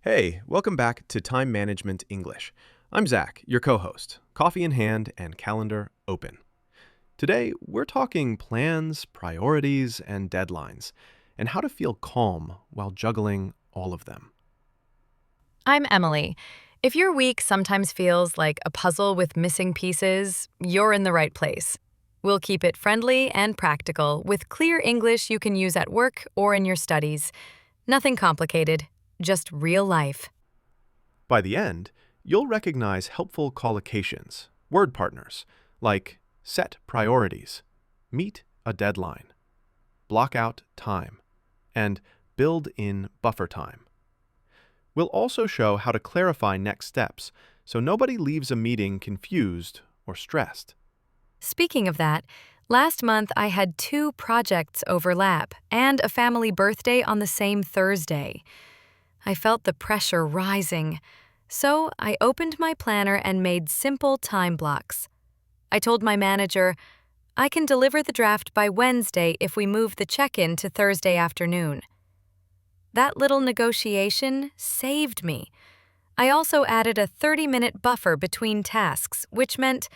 Hey, welcome back to Time Management English. I'm Zach, your co-host, coffee in hand and calendar open. Today, we're talking plans, priorities, and deadlines, and how to feel calm while juggling all of them. I'm Emily. If your week sometimes feels like a puzzle with missing pieces, you're in the right place. We'll keep it friendly and practical with clear English you can use at work or in your studies. Nothing complicated, just real life. By the end, you'll recognize helpful collocations, word partners, like set priorities, meet a deadline, block out time, and build in buffer time. We'll also show how to clarify next steps so nobody leaves a meeting confused or stressed. Speaking of that, last month I had two projects overlap and a family birthday on the same Thursday. I felt the pressure rising, so I opened my planner and made simple time blocks. I told my manager, I can deliver the draft by Wednesday if we move the check-in to Thursday afternoon. That little negotiation saved me. I also added a 30-minute buffer between tasks, which meant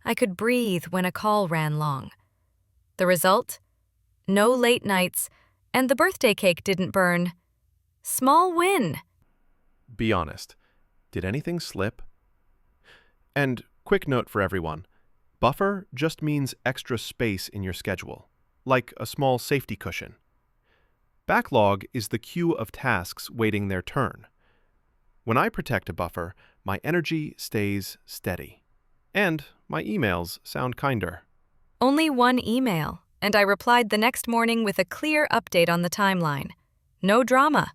I could breathe when a call ran long. The result? No late nights, and the birthday cake didn't burn. Small win. Be honest, did anything slip? And quick note for everyone, buffer just means extra space in your schedule, like a small safety cushion. Backlog is the queue of tasks waiting their turn. When I protect a buffer, my energy stays steady. And my emails sound kinder. Only one email, and I replied the next morning with a clear update on the timeline. No drama.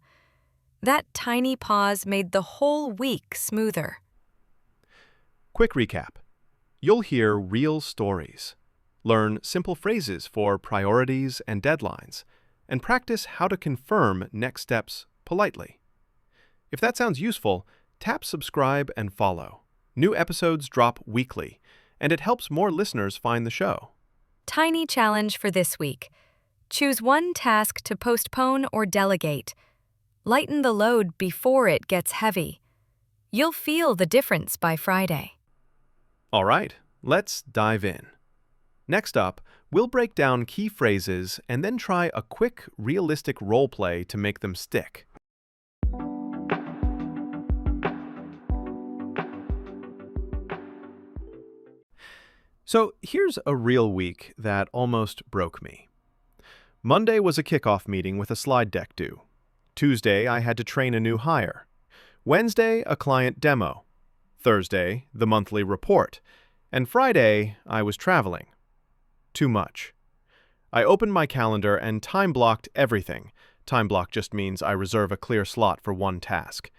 That tiny pause made the whole week smoother. Quick recap. You'll hear real stories, learn simple phrases for priorities and deadlines, and practice how to confirm next steps politely. If that sounds useful, tap subscribe and follow. New episodes drop weekly, and it helps more listeners find the show. Tiny challenge for this week. Choose one task to postpone or delegate. Lighten the load before it gets heavy. You'll feel the difference by Friday. All right, let's dive in. Next up, we'll break down key phrases and then try a quick, realistic role play to make them stick. So here's a real week that almost broke me. Monday was a kickoff meeting with a slide deck due. Tuesday, I had to train a new hire. Wednesday, a client demo. Thursday, the monthly report. And Friday, I was traveling. Too much. I opened my calendar and time-blocked everything. Time block just means I reserve a clear slot for one task.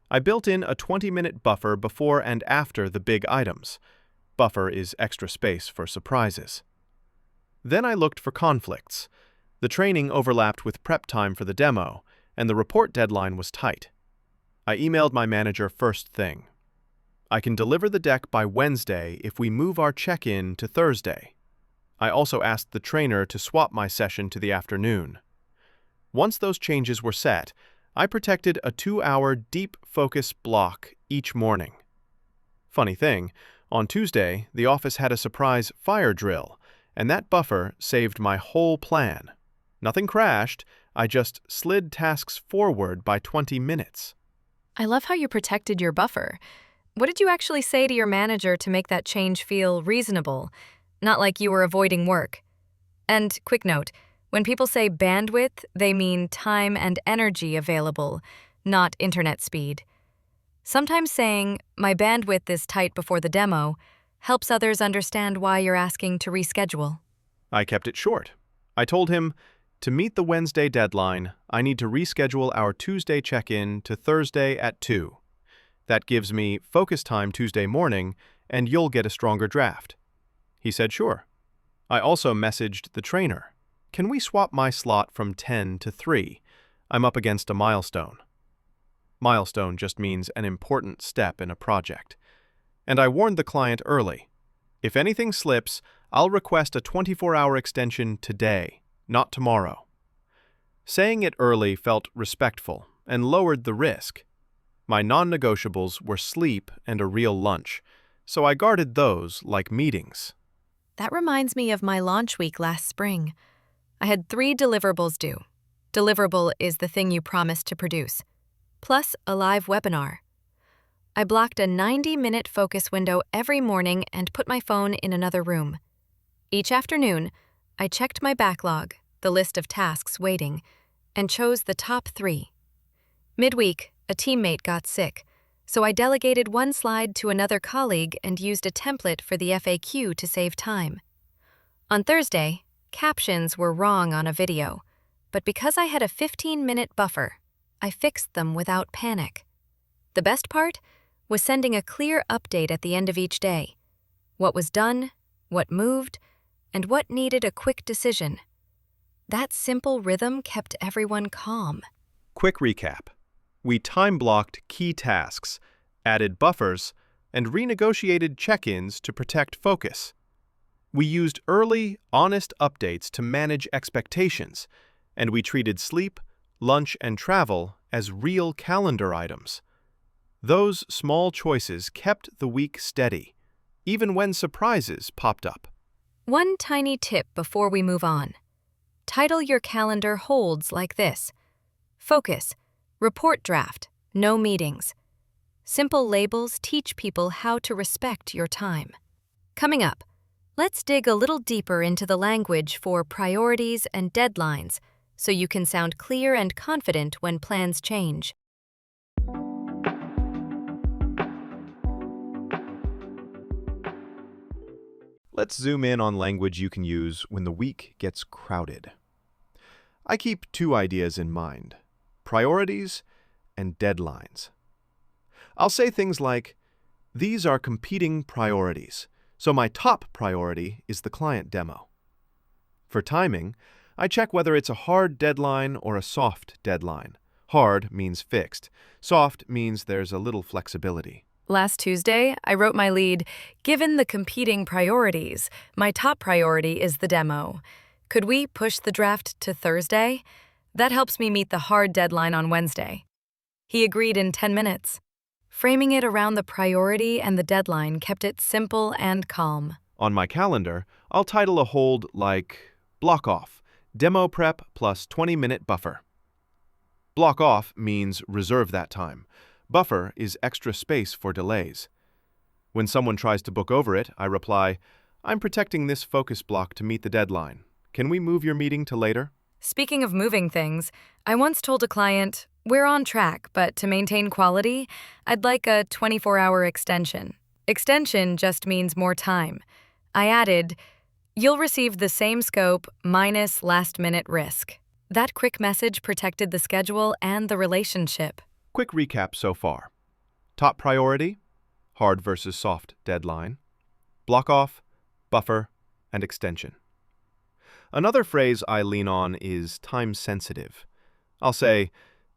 I built in a 20-minute buffer before and after the big items. Buffer is extra space for surprises. Then I looked for conflicts. The training overlapped with prep time for the demo, and the report deadline was tight. I emailed my manager first thing. I can deliver the deck by Wednesday if we move our check-in to Thursday. I also asked the trainer to swap my session to the afternoon. Once those changes were set, I protected a 2-hour deep focus block each morning. Funny thing, on Tuesday, the office had a surprise fire drill, and that buffer saved my whole plan. Nothing crashed, I just slid tasks forward by 20 minutes. I love how you protected your buffer. What did you actually say to your manager to make that change feel reasonable? Not like you were avoiding work. And quick note, when people say bandwidth, they mean time and energy available, not internet speed. Sometimes saying, my bandwidth is tight before the demo, helps others understand why you're asking to reschedule. I kept it short. I told him, to meet the Wednesday deadline, I need to reschedule our Tuesday check-in to Thursday at 2. That gives me focus time Tuesday morning, and you'll get a stronger draft. He said sure. I also messaged the trainer. Can we swap my slot from 10 to 3? I'm up against a milestone. Milestone just means an important step in a project. And I warned the client early. If anything slips, I'll request a 24-hour extension today, not tomorrow. Saying it early felt respectful and lowered the risk. My non-negotiables were sleep and a real lunch, so I guarded those like meetings. That reminds me of my launch week last spring. I had 3 deliverables due. Deliverable is the thing you promised to produce, plus a live webinar. I blocked a 90-minute focus window every morning and put my phone in another room. Each afternoon, I checked my backlog, the list of tasks waiting, and chose the top 3. Midweek, a teammate got sick, so I delegated one slide to another colleague and used a template for the FAQ to save time. On Thursday, captions were wrong on a video, but because I had a 15-minute buffer, I fixed them without panic. The best part was sending a clear update at the end of each day. What was done, what moved, and what needed a quick decision. That simple rhythm kept everyone calm. Quick recap. We time-blocked key tasks, added buffers, and renegotiated check-ins to protect focus. We used early, honest updates to manage expectations, and we treated sleep, lunch, and travel as real calendar items. Those small choices kept the week steady, even when surprises popped up. One tiny tip before we move on. Title your calendar holds like this: Focus, Report Draft, No Meetings. Simple labels teach people how to respect your time. Coming up, let's dig a little deeper into the language for priorities and deadlines so you can sound clear and confident when plans change. Let's zoom in on language you can use when the week gets crowded. I keep 2 ideas in mind: priorities and deadlines. I'll say things like, these are competing priorities, so my top priority is the client demo. For timing, I check whether it's a hard deadline or a soft deadline. Hard means fixed. Soft means there's a little flexibility. Last Tuesday, I wrote my lead, "Given the competing priorities, my top priority is the demo. Could we push the draft to Thursday? That helps me meet the hard deadline on Wednesday." He agreed in 10 minutes. Framing it around the priority and the deadline kept it simple and calm. On my calendar, I'll title a hold like Block Off, Demo Prep plus 20-minute buffer. Block off means reserve that time. Buffer is extra space for delays. When someone tries to book over it, I reply, "I'm protecting this focus block to meet the deadline. Can we move your meeting to later?" Speaking of moving things, I once told a client, "We're on track, but to maintain quality, I'd like a 24-hour extension." Extension just means more time. I added, "You'll receive the same scope minus last-minute risk." That quick message protected the schedule and the relationship. Quick recap so far. Top priority, hard versus soft deadline, block off, buffer, and extension. Another phrase I lean on is time sensitive. I'll say,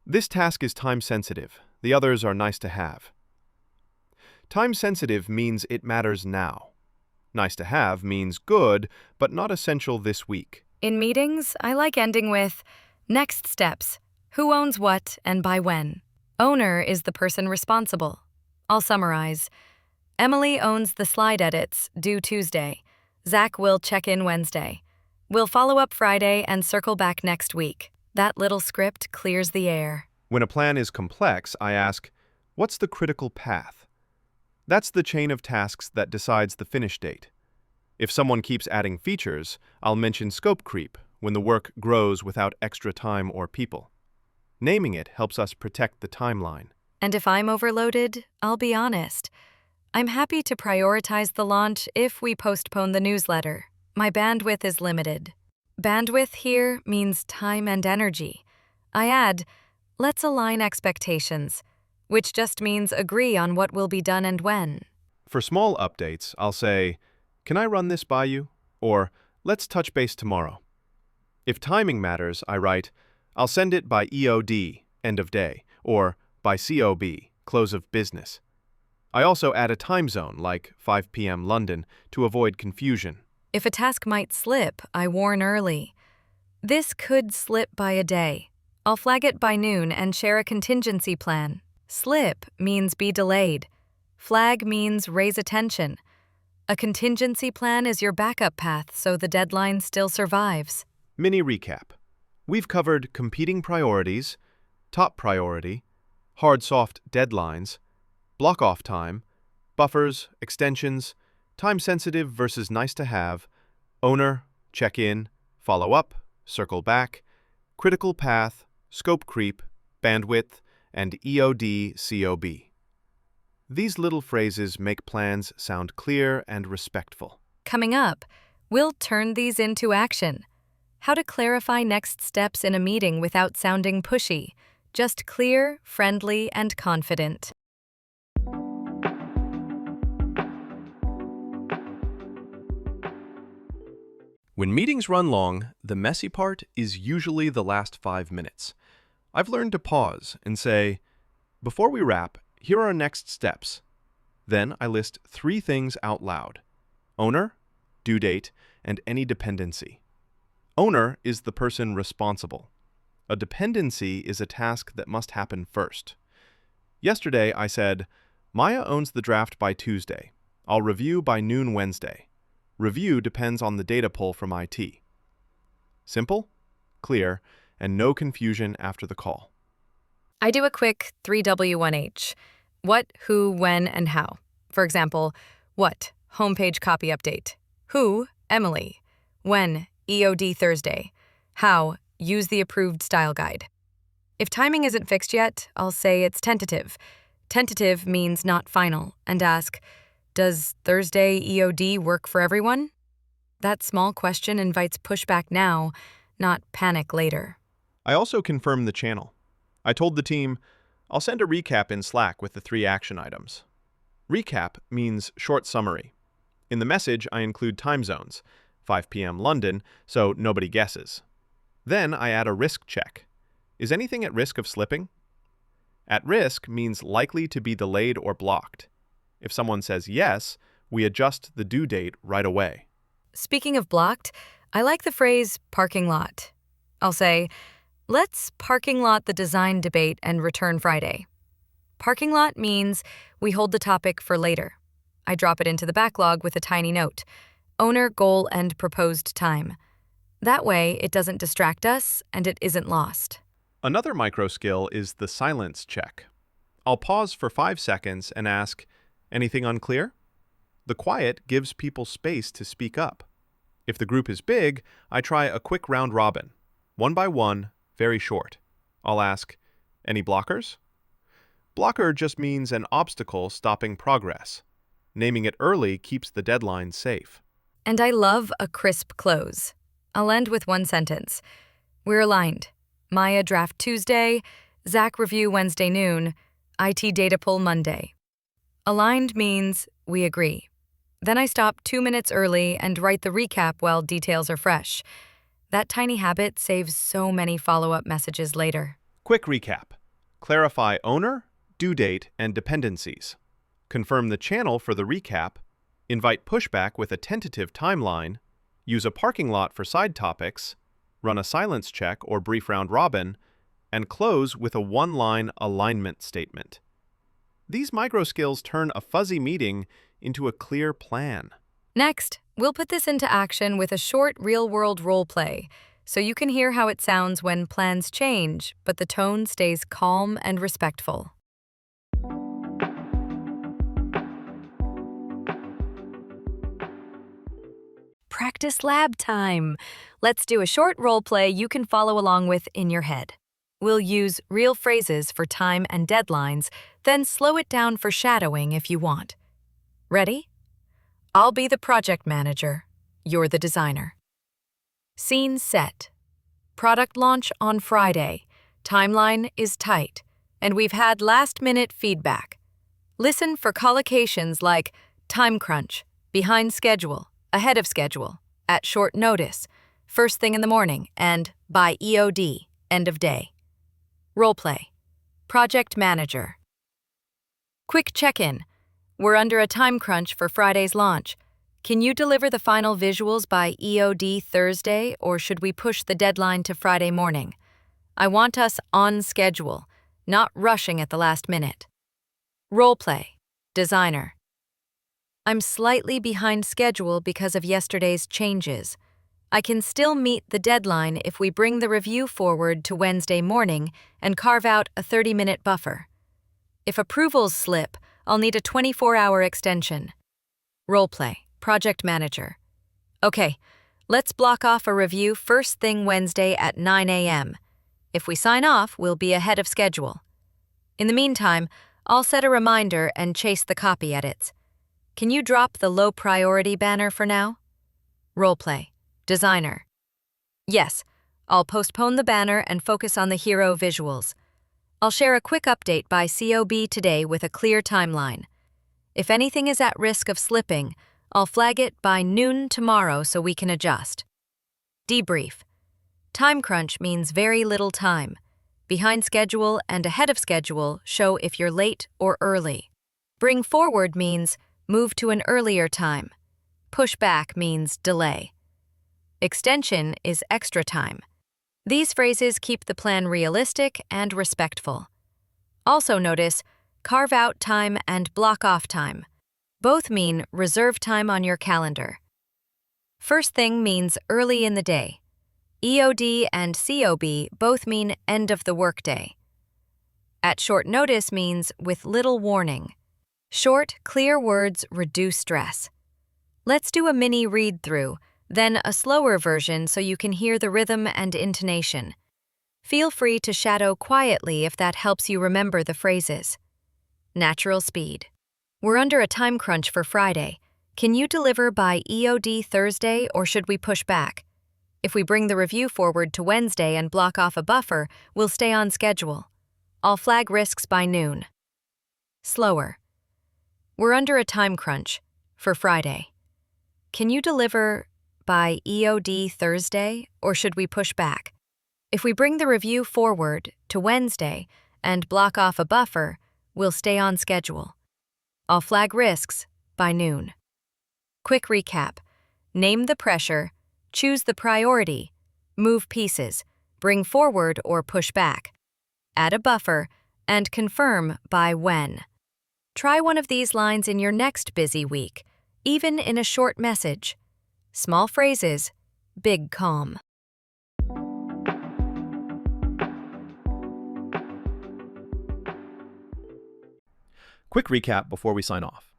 "This task is time sensitive. The others are nice to have." Time sensitive means it matters now. Nice to have means good, but not essential this week. In meetings, I like ending with, "Next steps. Who owns what and by when?" Owner is the person responsible. I'll summarize. Emily owns the slide edits, due Tuesday. Zach will check in Wednesday. We'll follow up Friday and circle back next week. That little script clears the air. When a plan is complex, I ask, what's the critical path? That's the chain of tasks that decides the finish date. If someone keeps adding features, I'll mention scope creep when the work grows without extra time or people. Naming it helps us protect the timeline. And if I'm overloaded, I'll be honest. I'm happy to prioritize the launch if we postpone the newsletter. My bandwidth is limited. Bandwidth here means time and energy. I add, "Let's align expectations," which just means agree on what will be done and when. For small updates, I'll say, "Can I run this by you?" Or, "Let's touch base tomorrow." If timing matters, I write, "I'll send it by EOD, end of day," or by COB, close of business. I also add a time zone, like 5 p.m. London, to avoid confusion. If a task might slip, I warn early. This could slip by a day. I'll flag it by noon and share a contingency plan. Slip means be delayed. Flag means raise attention. A contingency plan is your backup path so the deadline still survives. Mini recap. We've covered competing priorities, top priority, hard-soft deadlines, block-off time, buffers, extensions, time-sensitive versus nice-to-have, owner, check-in, follow-up, circle back, critical path, scope creep, bandwidth, and EOD/COB. These little phrases make plans sound clear and respectful. Coming up, we'll turn these into action. How to clarify next steps in a meeting without sounding pushy, just clear, friendly, and confident. When meetings run long, the messy part is usually the last 5 minutes. I've learned to pause and say, before we wrap, here are our next steps. Then I list 3 things out loud: owner, due date, and any dependency. Owner is the person responsible. A dependency is a task that must happen first. Yesterday I said, Maya owns the draft by Tuesday. I'll review by noon Wednesday. Review depends on the data pull from IT. Simple, clear, and no confusion after the call. I do a quick 3W1H. What, who, when, and how. For example, what? Homepage copy update. Who? Emily. When? EOD Thursday. How? Use the approved style guide. If timing isn't fixed yet, I'll say it's tentative. Tentative means not final, and ask, does Thursday EOD work for everyone? That small question invites pushback now, not panic later. I also confirmed the channel. I told the team, I'll send a recap in Slack with the 3 action items. Recap means short summary. In the message, I include time zones, 5 p.m. London, so nobody guesses. Then I add a risk check. Is anything at risk of slipping? At risk means likely to be delayed or blocked. If someone says yes, we adjust the due date right away. Speaking of blocked, I like the phrase parking lot. I'll say, let's parking lot the design debate and return Friday. Parking lot means we hold the topic for later. I drop it into the backlog with a tiny note: owner, goal, and proposed time. That way, it doesn't distract us and it isn't lost. Another micro skill is the silence check. I'll pause for 5 seconds and ask, anything unclear? The quiet gives people space to speak up. If the group is big, I try a quick round robin. 1 by 1, very short. I'll ask, any blockers? Blocker just means an obstacle stopping progress. Naming it early keeps the deadline safe. And I love a crisp close. I'll end with 1 sentence. We're aligned. Maya draft Tuesday, Zach review Wednesday noon, IT data pull Monday. Aligned means we agree. Then I stop 2 minutes early and write the recap while details are fresh. That tiny habit saves so many follow-up messages later. Quick recap. Clarify owner, due date, and dependencies. Confirm the channel for the recap. Invite pushback with a tentative timeline. Use a parking lot for side topics. Run a silence check or brief round robin. And close with a 1-line alignment statement. These micro skills turn a fuzzy meeting into a clear plan. Next, we'll put this into action with a short real-world role play, so you can hear how it sounds when plans change, but the tone stays calm and respectful. Practice lab time. Let's do a short role play you can follow along with in your head. We'll use real phrases for time and deadlines, then slow it down for shadowing if you want. Ready? I'll be the project manager. You're the designer. Scene set. Product launch on Friday. Timeline is tight, and we've had last-minute feedback. Listen for collocations like time crunch, behind schedule, ahead of schedule, at short notice, first thing in the morning, and by EOD, end of day. Role play. Project manager. Quick check-in. We're under a time crunch for Friday's launch. Can you deliver the final visuals by EOD Thursday, or should we push the deadline to Friday morning? I want us on schedule. not rushing at the last minute. Role play. Designer. I'm slightly behind schedule because of yesterday's changes. I can still meet the deadline if we bring the review forward to Wednesday morning and carve out a 30-minute buffer. If approvals slip, I'll need a 24-hour extension. Roleplay, project manager. Okay, let's block off a review first thing Wednesday at 9 a.m. If we sign off, we'll be ahead of schedule. In the meantime, I'll set a reminder and chase the copy edits. Can you drop the low priority banner for now? Roleplay. Designer. Yes, I'll postpone the banner and focus on the hero visuals. I'll share a quick update by COB today with a clear timeline. If anything is at risk of slipping, I'll flag it by noon tomorrow so we can adjust. Debrief. Time crunch means very little time. Behind schedule and ahead of schedule show if you're late or early. Bring forward means move to an earlier time. Push back means delay. Extension is extra time. These phrases keep the plan realistic and respectful. Also notice carve out time and block off time. Both mean reserve time on your calendar. First thing means early in the day. EOD and COB both mean end of the workday. At short notice means with little warning. Short, clear words reduce stress. Let's do a mini read-through, then a slower version so you can hear the rhythm and intonation. Feel free to shadow quietly if that helps you remember the phrases. Natural speed. We're under a time crunch for Friday. Can you deliver by EOD Thursday or should we push back? If we bring the review forward to Wednesday and block off a buffer, we'll stay on schedule. I'll flag risks by noon. Slower. We're under a time crunch for Friday. Can you deliver by EOD Thursday or should we push back? If we bring the review forward to Wednesday and block off a buffer, we'll stay on schedule. I'll flag risks by noon. Quick recap. Name the pressure, choose the priority, move pieces, bring forward or push back, add a buffer, and confirm by when. Try one of these lines in your next busy week, even in a short message. Small phrases, big calm. Quick recap before we sign off.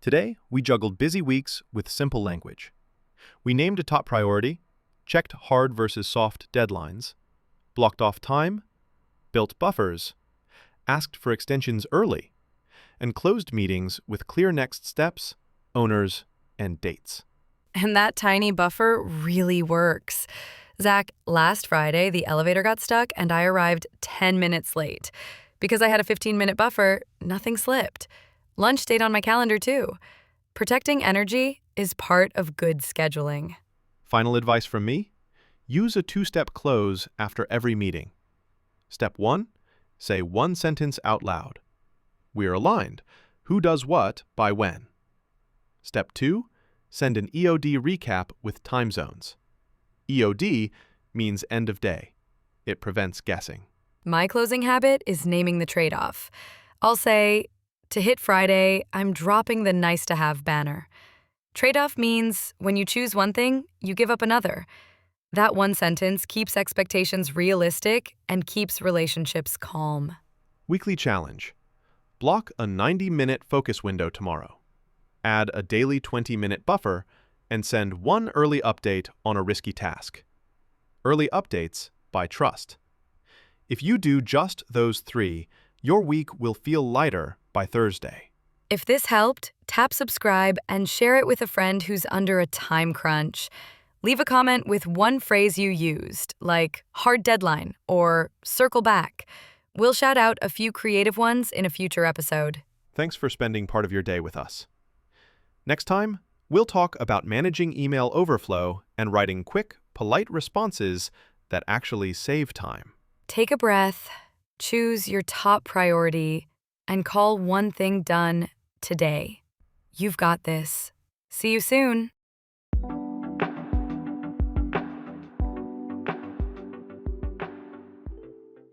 Today, we juggled busy weeks with simple language. We named a top priority, checked hard versus soft deadlines, blocked off time, built buffers, asked for extensions early, and closed meetings with clear next steps, owners, and dates. And that tiny buffer really works. Zach, last Friday, the elevator got stuck and I arrived 10 minutes late. Because I had a 15-minute buffer, nothing slipped. Lunch stayed on my calendar too. Protecting energy is part of good scheduling. Final advice from me? Use a two-step close after every meeting. Step 1, say one sentence out loud. We're aligned. Who does what by when? Step 2, send an EOD recap with time zones. EOD means end of day. It prevents guessing. My closing habit is naming the trade-off. I'll say, to hit Friday, I'm dropping the nice-to-have banner. Trade-off means when you choose one thing, you give up another. That one sentence keeps expectations realistic and keeps relationships calm. Weekly challenge. Block a 90-minute focus window tomorrow. Add a daily 20-minute buffer and send one early update on a risky task. Early updates by trust. If you do just those 3, your week will feel lighter by Thursday. If this helped, tap subscribe and share it with a friend who's under a time crunch. Leave a comment with one phrase you used, like hard deadline or circle back. We'll shout out a few creative ones in a future episode. Thanks for spending part of your day with us. Next time, we'll talk about managing email overflow and writing quick, polite responses that actually save time. Take a breath, choose your top priority, and call one thing done today. You've got this. See you soon.